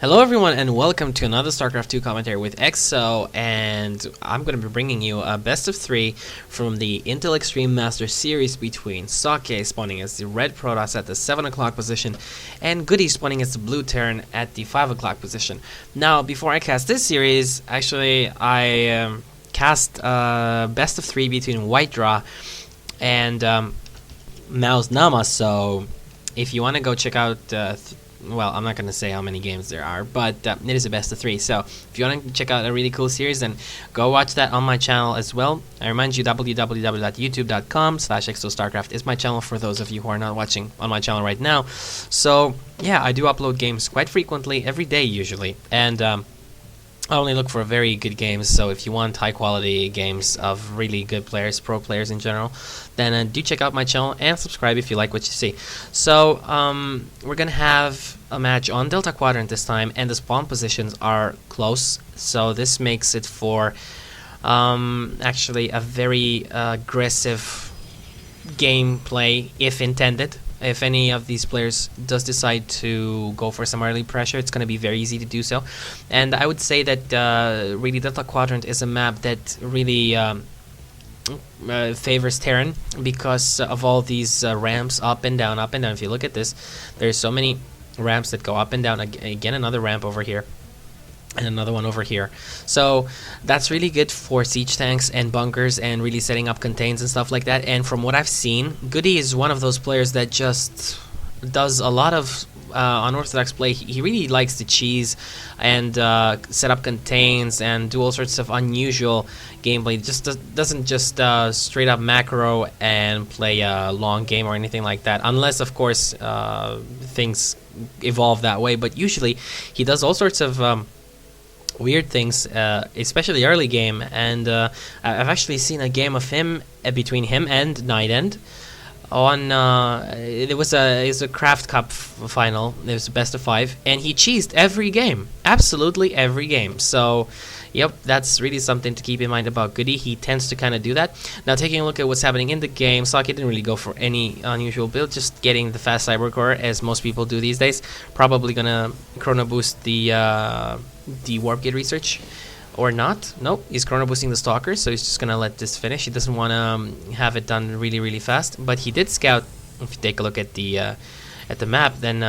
Hello everyone and welcome to another StarCraft 2 commentary with EXO, and I'm going to be bringing you a best of 3 from the Intel Extreme Master Series between Socke spawning as the red Protoss at the 7 o'clock position and Goody spawning as the blue Terran at the 5 o'clock position. Now, before I cast this series, actually I cast best of 3 between White Draw and Mao's Nama, so if you want to go check out well, I'm not going to say how many games there are, but it is a best of 3. So if you want to check out a really cool series, then go watch that on my channel as well. I remind you, www.youtube.com/exostarcraft is my channel for those of you who are not watching on my channel right now. So yeah, I do upload games quite frequently, every day usually, and I only look for very good games. So if you want high quality games of really good players, pro players in general, then do check out my channel and subscribe if you like what you see. So we're gonna have a match on Delta Quadrant this time, and the spawn positions are close, so this makes it for actually a very aggressive gameplay if intended. If any of these players does decide to go for some early pressure, it's going to be very easy to do so. And I would say that really Delta Quadrant is a map that really favors Terran because of all these ramps up and down, up and down. If you look at this, there's so many ramps that go up and down. Again, another ramp over here and another one over here. So that's really good for siege tanks and bunkers and really setting up contains and stuff like that. And from what I've seen, Goody is one of those players that just does a lot of unorthodox play. He really likes to cheese and set up contains and do all sorts of unusual gameplay. Just doesn't just straight up macro and play a long game or anything like that, unless of course things evolve that way. But usually he does all sorts of weird things, especially early game, and I've actually seen a game of him between him and Night End on it was a Craft Cup final. It was a best of 5, and he cheesed every game, absolutely every game. So yep, that's really something to keep in mind about Goody. He tends to kind of do that. Now, taking a look at what's happening in the game, Socke didn't really go for any unusual build, just getting the fast cyber core as most people do these days. Probably gonna chrono boost the warp gate research, or not. Nope, he's chrono boosting the stalker, so he's just gonna let this finish. He doesn't want to have it done really fast, but he did scout. If you take a look at the map, then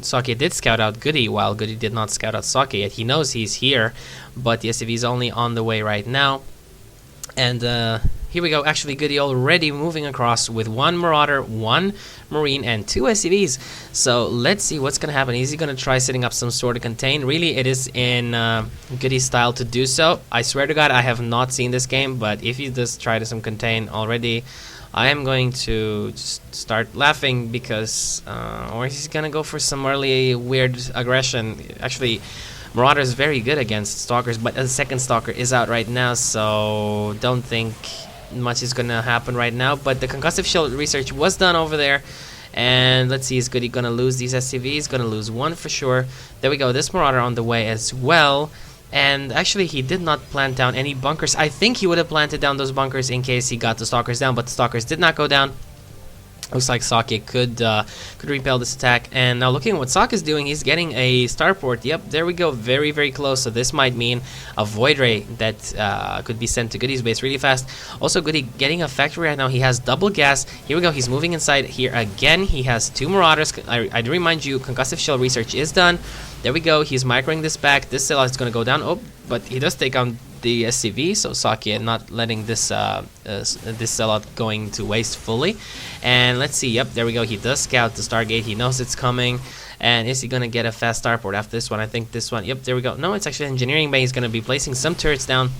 Socke did scout out Goody, while Goody did not scout out Socke yet. He knows he's here, but yes, if he's only on the way right now. And here we go. Actually, Goody already moving across with 1 Marauder, 1 Marine, and 2 SCVs. So let's see what's going to happen. Is he going to try setting up some sort of contain? Really, it is in Goody's style to do so. I swear to God, I have not seen this game, but if he does try to some contain already, I am going to just start laughing because, or he's going to go for some early weird aggression. Actually, Marauder is very good against Stalkers, but the second Stalker is out right now, so don't think much is going to happen right now. But the concussive shield research was done over there, and let's see, is Goody going to lose these SCVs? Going to lose 1 for sure. There we go, this Marauder on the way as well. And actually, he did not plant down any bunkers. I think he would have planted down those bunkers in case he got the Stalkers down, but the Stalkers did not go down. Looks like Socke could repel this attack. And now looking at what Socke is doing, he's getting a starport. Yep, there we go, very close. So this might mean a Void Ray that could be sent to Goody's base really fast. Also, Goody getting a factory right now. He has double gas. Here we go, he's moving inside here again. He has 2 Marauders. I do remind you, concussive shell research is done. There we go, he's microing this back. This Zilla is going to go down. Oh, but he does take on the SCV, so Socke not letting this this sellout going to waste fully. And let's see, yep, there we go, he does scout the Stargate, he knows it's coming. And is he gonna get a fast starport after this one? I think this one, yep, there we go. No, it's actually engineering bay. He's gonna be placing some turrets down.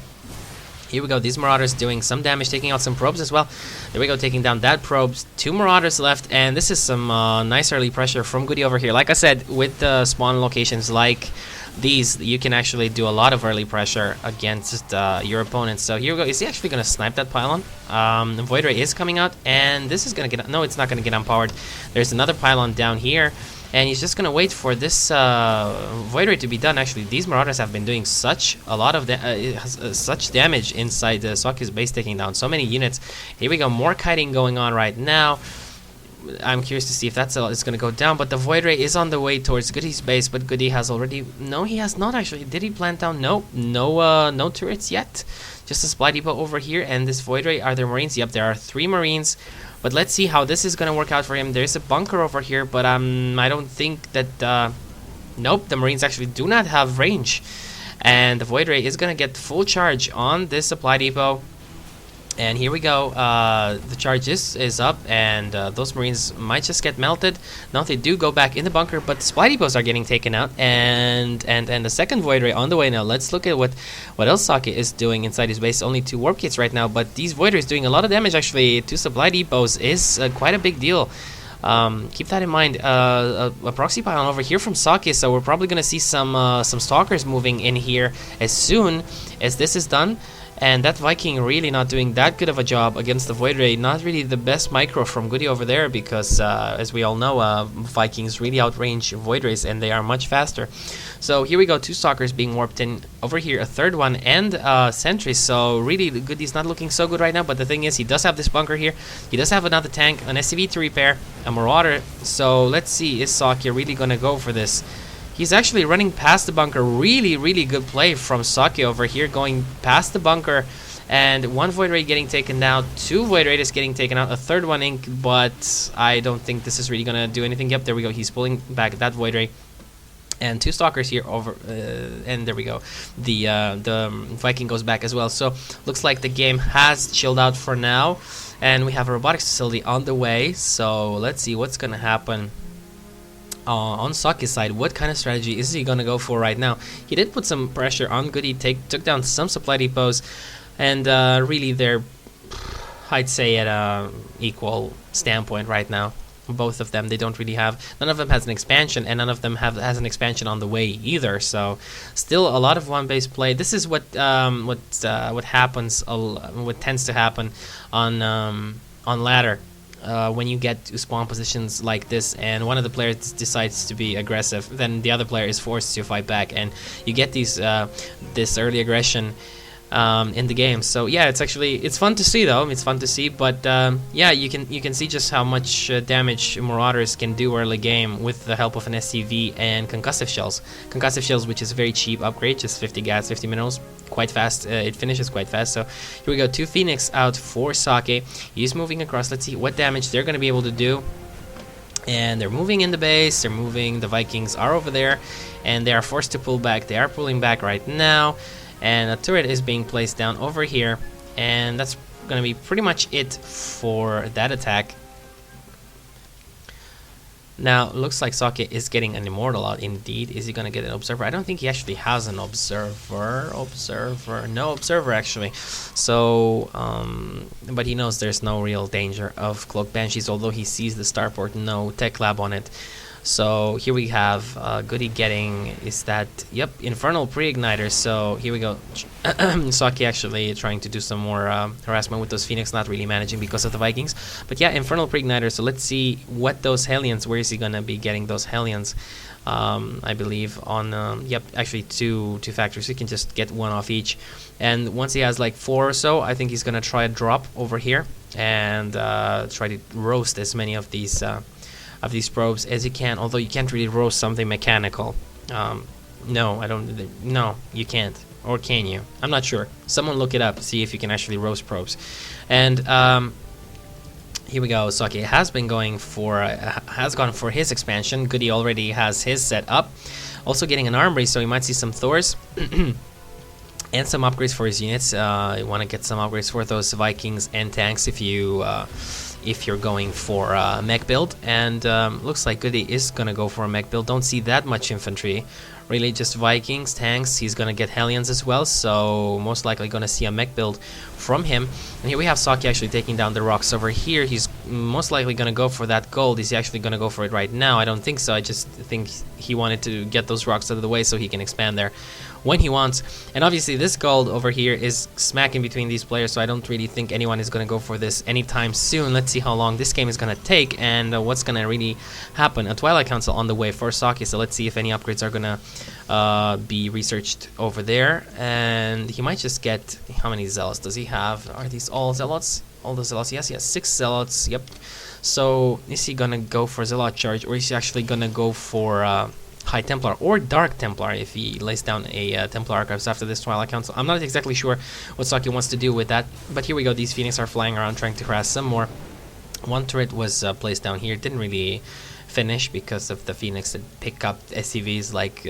Here we go, these Marauders doing some damage, taking out some probes as well. There we go, taking down that probes. 2 Marauders left, and this is some nice early pressure from Goody over here. Like I said, with the spawn locations like these, you can actually do a lot of early pressure against your opponents. So here we go, is he actually going to snipe that pylon? Void Ray is coming out, and this is going to get, no, it's not going to get unpowered. There's another pylon down here, and he's just going to wait for this Void Ray to be done. Actually, these Marauders have been doing such a lot of such damage inside Socke's base, taking down so many units. Here we go, more kiting going on right now. I'm curious to see if that Zealot is going to go down, but the Void Ray is on the way towards Goody's base, but Goody has already... No, he has not actually. Did he plant down? No, no turrets yet. Just a supply depot over here, and this Void Ray, are there Marines? Yep, there are 3 Marines, but let's see how this is going to work out for him. There's a bunker over here, but I don't think that... Nope, the Marines actually do not have range, and the Void Ray is going to get full charge on this supply depot. And here we go, the charge is up, and those Marines might just get melted. Now they do go back in the bunker, but the supply depots are getting taken out, and the second Void Ray on the way now. Let's look at what else Socke is doing inside his base. Only 2 warp kits right now, but these Void Rays doing a lot of damage actually to supply depots is quite a big deal. Keep that in mind. A proxy pylon over here from Socke, so we're probably gonna see some stalkers moving in here as soon as this is done. And that Viking really not doing that good of a job against the Void Ray. Not really the best micro from Goody over there, because as we all know, Vikings really outrange Void Rays, and they are much faster. So here we go, 2 stalkers being warped in. Over here, a 3rd one, and sentries. So really, Goody's not looking so good right now, but the thing is, he does have this bunker here. He does have another tank, an SCV to repair, a Marauder. So let's see, is Socke really gonna go for this? He's actually running past the bunker. Really good play from Socke over here, going past the bunker, and 1 Void Ray getting taken out, 2 Void Raiders getting taken out, a 3rd one ink, but I don't think this is really gonna do anything. Yep, there we go. He's pulling back that Void Ray, and 2 stalkers here over, and there we go. The Viking goes back as well. So looks like the game has chilled out for now, and we have a robotics facility on the way. So let's see what's gonna happen. On Socke's side, what kind of strategy is he gonna go for right now? He did put some pressure on Goody, took down some supply depots, and really they're, I'd say, at a equal standpoint right now. Both of them, they don't really have, none of them has an expansion, and none of them has an expansion on the way either. So still a lot of one base play. This is what happens, what tends to happen on ladder. When you get to spawn positions like this, and one of the players decides to be aggressive, then the other player is forced to fight back, and you get these this early aggression in the game. So yeah, it's fun to see though. It's fun to see, but yeah, you can see just how much damage Marauders can do early game with the help of an SCV and concussive shells. Concussive shells, which is a very cheap upgrade, just 50 gas, 50 minerals, quite fast. It finishes quite fast. So here we go, 2 Phoenix out for Socke. He's moving across. Let's see what damage they're going to be able to do. And they're moving in the base. They're moving. The Vikings are over there, and they are forced to pull back. They are pulling back right now. And a turret is being placed down over here, and that's going to be pretty much it for that attack. Now, looks like Socke is getting an Immortal out indeed. Is he going to get an Observer? I don't think he actually has an Observer. No Observer actually. So, but he knows there's no real danger of Cloaked Banshees, although he sees the starport, no tech lab on it. So here we have Goody getting, is that, yep, Infernal Pre-Igniter. So here we go. Socke actually trying to do some more harassment with those Phoenix, not really managing because of the Vikings. But yeah, Infernal Pre-Igniter. So let's see what those Hellions, where is he going to be getting those Hellions? I believe on, yep, actually two factories. So he can just get 1 off each. And once he has like 4 or so, I think he's going to try a drop over here and try to roast as many of these probes as you can, although you can't really roast something mechanical. No, I don't. No, you can't. Or can you? I'm not sure. Someone look it up, see if you can actually roast probes. And here we go. Socke has been going for, has gone for his expansion. Goody already has his set up. Also getting an armory, so you might see some Thors. And some upgrades for his units. You want to get some upgrades for those Vikings and tanks if you're going for a mech build. And looks like Goody is gonna go for a mech build. Don't see that much infantry, really, just Vikings, tanks. He's gonna get Hellions as well, so most likely gonna see a mech build from him. And here we have Socke actually taking down the rocks over here. He's most likely gonna go for that gold. Is he actually gonna go for it right now? I don't think so. I just think he wanted to get those rocks out of the way so he can expand there when he wants. And obviously this gold over here is smack in between these players, so I don't really think anyone is going to go for this anytime soon. Let's see how long this game is going to take and what's going to really happen. A Twilight Council on the way for Socke, so let's see if any upgrades are going to be researched over there. And he might just get, how many Zealots does he have? Are these all Zealots? all the zealots. Yes, he has 6 zealots. Yep. So is he gonna go for zealot charge, or is he actually gonna go for High Templar or Dark Templar if he lays down a Templar Archives after this Twilight Council? I'm not exactly sure what Socke wants to do with that, but here we go. These Phoenix are flying around trying to harass some more. One turret was placed down here. Didn't really finish because of the Phoenix that pick up SCVs like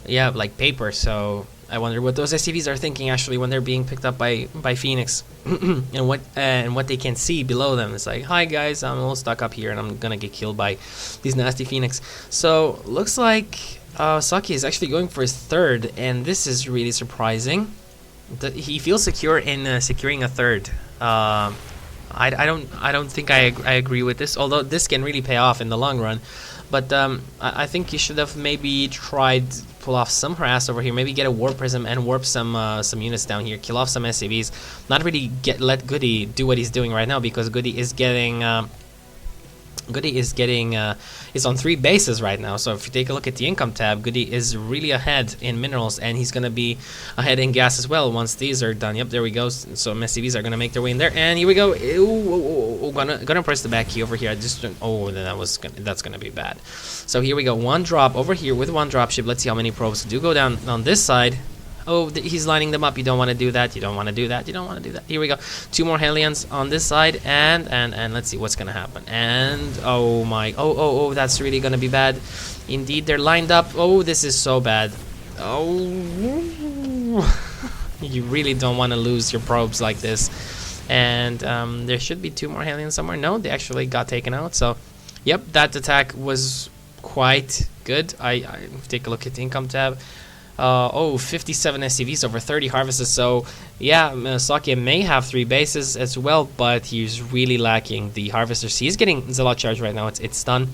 yeah, like paper. So I wonder what those SCVs are thinking actually when they're being picked up by Phoenix, and what they can see below them. It's like, hi guys, I'm all stuck up here and I'm gonna get killed by these nasty Phoenix. So looks like Socke is actually going for his 3rd, and this is really surprising. He feels secure in securing a 3rd. I don't think I agree with this, although this can really pay off in the long run. But I think you should have maybe tried pull off some harass over here. Maybe get a warp prism and warp some units down here. Kill off some SCVs. Not really let Goody do what he's doing right now, because Goody is getting is on 3 bases right now. So if you take a look at the income tab, Goody is really ahead in minerals, and he's gonna be ahead in gas as well once these are done. Yep, there we go. So SCVs are gonna make their way in there, and here we go. Gonna press the back key over here. I just that's gonna be bad. So here we go. 1 drop over here with 1 dropship. Let's see how many probes do go down on this side. Oh, he's lining them up. You don't want to do that. You don't want to do that. You don't want to do that. Here we go. 2 more Hellions on this side, and let's see what's gonna happen. And oh my, oh, that's really gonna be bad. Indeed, they're lined up. Oh, this is so bad. Oh, you really don't want to lose your probes like this. And there should be 2 more Hellions somewhere. No, they actually got taken out. So, yep, that attack was quite good. I take a look at the income tab. 57 SCVs over 30 harvests. So yeah, Socke may have 3 bases as well, but he's really lacking the harvesters. He's getting Zealot Charge right now. It's done.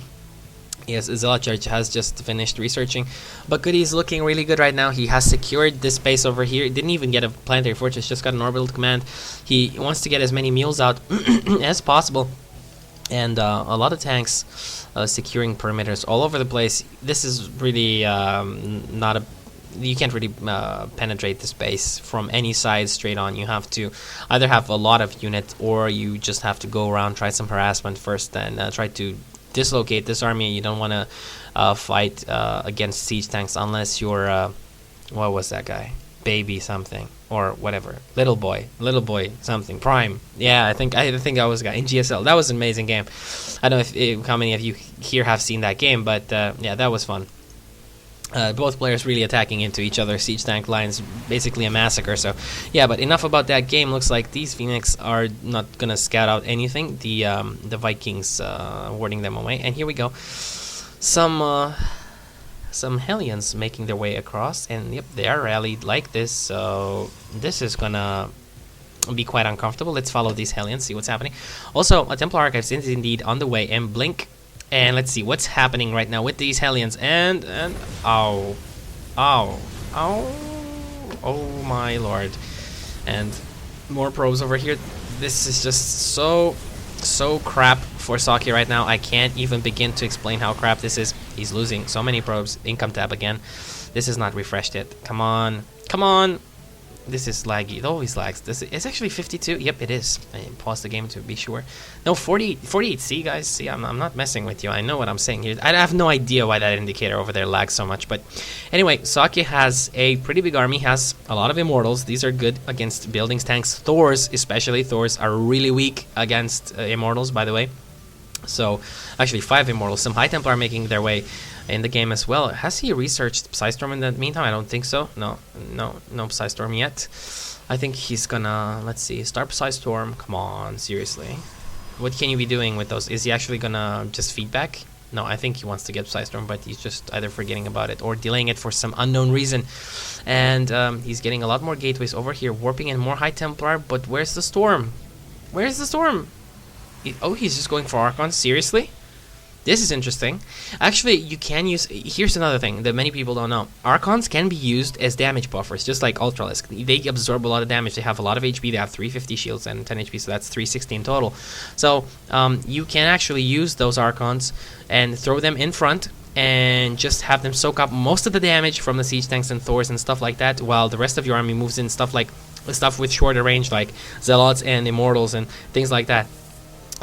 Yes, Zealot Charge has just finished researching, but Goody's looking really good right now. He has secured this base over here. Didn't even get a planetary fortress, just got an orbital command. He wants to get as many mules out as possible, and a lot of tanks securing perimeters all over the place. This is really not a you can't really penetrate the space from any side straight on. You have to either have a lot of units, or you just have to go around, try some harassment first, and try to dislocate this army. You don't want to fight against siege tanks unless you're what was that guy? Baby something or whatever. Little boy something. Prime. Yeah, I think I was a guy in GSL. That was an amazing game. I don't know if how many of you here have seen that game, but yeah, that was fun. Both players really attacking into each other's siege tank lines, basically a massacre. So yeah, but enough about that game. Looks like these Phoenix are not gonna scout out anything. The Vikings warding them away. And here we go, some Hellions making their way across, and yep, they are rallied like this. So this is gonna be quite uncomfortable. Let's follow these Hellions, see what's happening. Also, a Templar Archives is indeed on the way, and blink. And let's see what's happening right now with these Hellions. And oh my lord! And more probes over here. This is just so crap for Socke right now. I can't even begin to explain how crap this is. He's losing so many probes. Income tab again. This is not refreshed yet. Come on. This is laggy. It always lags. It's actually 52. Yep, it is. I paused the game to be sure. No, 48. See, guys? See, I'm not messing with you. I know what I'm saying here. I have no idea why that indicator over there lags so much. But anyway, Socke has a pretty big army. Has a lot of Immortals. These are good against buildings, tanks. Thors, especially. Thors are really weak against Immortals, by the way. So, actually 5 Immortals. Some High Templar are making their way in the game as well. Has he researched Psystorm in the meantime? I don't think so. No Psystorm yet. I think he's gonna, let's see, start Psystorm. Come on, seriously. What can you be doing with those? Is he actually gonna just feedback? No, I think he wants to get Psystorm, but he's just either forgetting about it or delaying it for some unknown reason. And he's getting a lot more gateways over here, warping in more High Templar, but where's the Storm? Where's the Storm? Oh, he's just going for Archons? Seriously? This is interesting. Actually, you can use... Here's another thing that many people don't know. Archons can be used as damage buffers, just like Ultralisk. They absorb a lot of damage. They have a lot of HP. They have 350 shields and 10 HP, so that's 360 in total. So, you can actually use those Archons and throw them in front and just have them soak up most of the damage from the siege tanks and Thors and stuff like that, while the rest of your army moves in stuff like stuff with shorter range like Zealots and Immortals and things like that.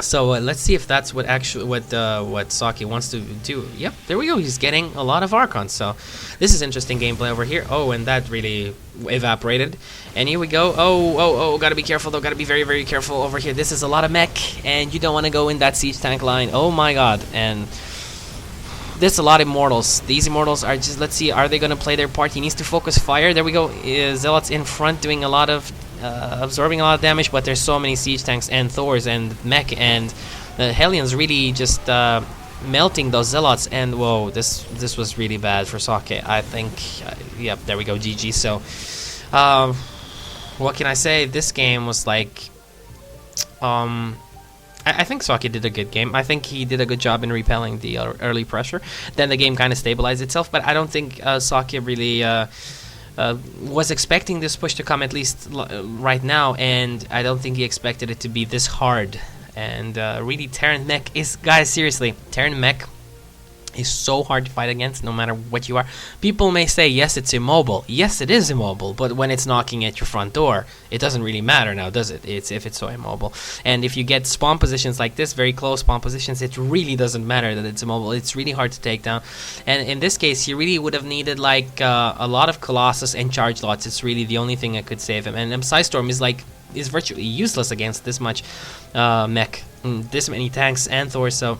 So let's see if that's what Socke wants to do. Yep, there we go. He's getting a lot of Archons. So this is interesting gameplay over here. Oh, and that really evaporated. And here we go. Oh, gotta be careful though. Gotta be very, very careful over here. This is a lot of mech, and you don't want to go in that siege tank line. Oh my god. And there's a lot of Immortals. These Immortals are just, let's see, are they gonna play their part? He needs to focus fire. There we go. Zealots in front doing a lot of absorbing a lot of damage, but there's so many siege tanks and Thors and mech, and the Hellions really just melting those Zealots. And whoa, this was really bad for Socke. I think yep, there we go, GG. So what can I say? This game was like I think Socke did a good game. I think he did a good job in repelling the early pressure. Then the game kind of stabilized itself, but I don't think Socke really was expecting this push to come, at least right now, and I don't think he expected it to be this hard. And really, Terran mech is, guys, seriously, Terran mech is so hard to fight against, no matter what you are. People may say, yes, it's immobile. Yes, it is immobile, but when it's knocking at your front door, it doesn't really matter now, does it? It's if it's so immobile. And if you get spawn positions like this, very close spawn positions, it really doesn't matter that it's immobile. It's really hard to take down. And in this case, he really would have needed like a lot of Colossus and Charge Lots. It's really the only thing that could save him. And Psystorm is virtually useless against this much mech, this many tanks and Thor. So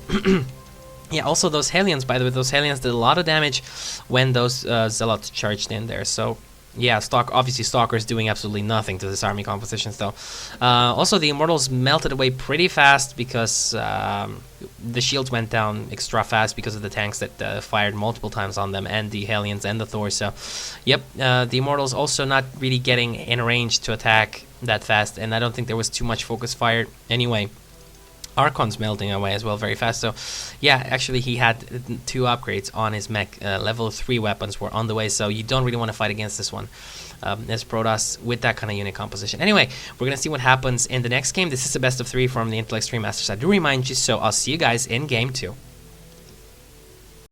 yeah, also those Hellions, by the way, those Hellions did a lot of damage when those Zealots charged in there. So yeah, obviously Stalker's doing absolutely nothing to this army composition though. Also, the Immortals melted away pretty fast because the shields went down extra fast because of the tanks that fired multiple times on them, and the Hellions and the Thor. So yep, the Immortals also not really getting in range to attack that fast, and I don't think there was too much focus fired anyway. Archon's melting away as well very fast. So yeah, actually he had 2 upgrades on his mech. Level 3 weapons were on the way, so you don't really want to fight against this one as Protoss with that kind of unit composition. Anyway, we're gonna see what happens in the next game. This is the best of 3 from the Intellect Stream Masters. I do remind you, so I'll see you guys in game 2.